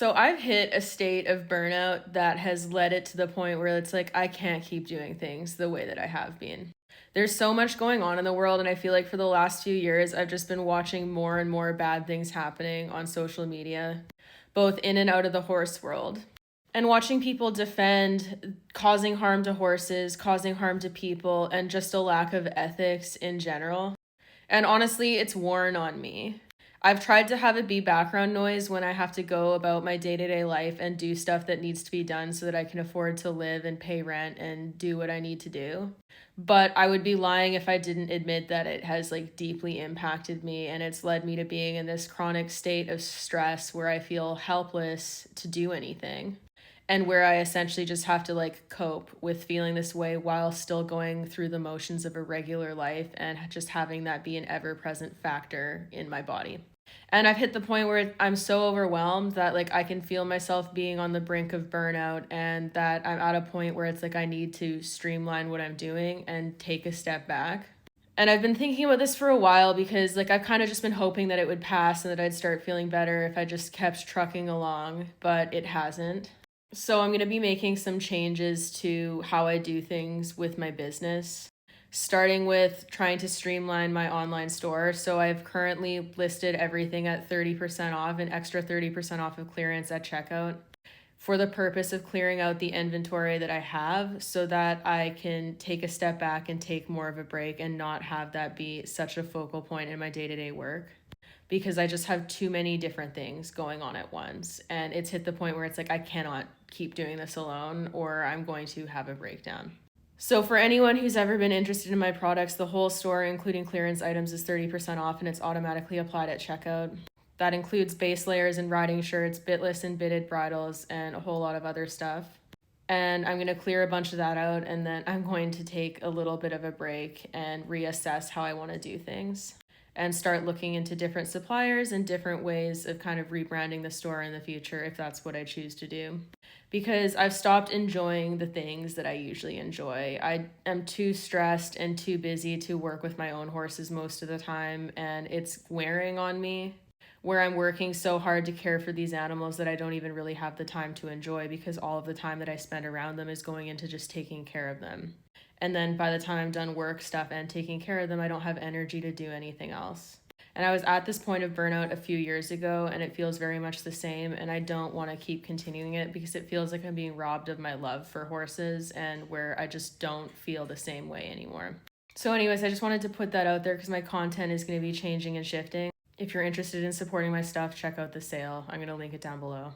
So I've hit a state of burnout that has led it to the point where it's like I can't keep doing things the way that I have been. There's so much going on in the world, and I feel like for the last few years, I've just been watching more and more bad things happening on social media, both in and out of the horse world. And watching people defend causing harm to horses, causing harm to people, and just a lack of ethics in general. And honestly, it's worn on me. I've tried to have it be background noise when I have to go about my day to day life and do stuff that needs to be done so that I can afford to live and pay rent and do what I need to do. But I would be lying if I didn't admit that it has like deeply impacted me, and it's led me to being in this chronic state of stress where I feel helpless to do anything, and where I essentially just have to like cope with feeling this way while still going through the motions of a regular life and just having that be an ever present factor in my body. And I've hit the point where I'm so overwhelmed that like I can feel myself being on the brink of burnout, and that I'm at a point where it's like I need to streamline what I'm doing and take a step back. And I've been thinking about this for a while because like I've kind of just been hoping that it would pass and that I'd start feeling better if I just kept trucking along, but it hasn't. So I'm going to be making some changes to how I do things with my business, starting with trying to streamline my online store. So I've currently listed everything at 30% off, an extra 30% off of clearance at checkout, for the purpose of clearing out the inventory that I have so that I can take a step back and take more of a break and not have that be such a focal point in my day-to-day work, because I just have too many different things going on at once. And it's hit the point where it's like I cannot keep doing this alone or I'm going to have a breakdown. So for anyone who's ever been interested in my products, the whole store, including clearance items, is 30% off, and it's automatically applied at checkout. That includes base layers and riding shirts, bitless and bitted bridles, and a whole lot of other stuff. And I'm going to clear a bunch of that out, and then I'm going to take a little bit of a break and reassess how I want to do things and start looking into different suppliers and different ways of kind of rebranding the store in the future if that's what I choose to do. Because I've stopped enjoying the things that I usually enjoy. I am too stressed and too busy to work with my own horses most of the time, and it's wearing on me, where I'm working so hard to care for these animals that I don't even really have the time to enjoy, because all of the time that I spend around them is going into just taking care of them. And then by the time I'm done work stuff and taking care of them, I don't have energy to do anything else. And I was at this point of burnout a few years ago, and it feels very much the same. And I don't want to keep continuing it because it feels like I'm being robbed of my love for horses, and where I just don't feel the same way anymore. So anyways, I just wanted to put that out there because my content is going to be changing and shifting. If you're interested in supporting my stuff, check out the sale. I'm going to link it down below.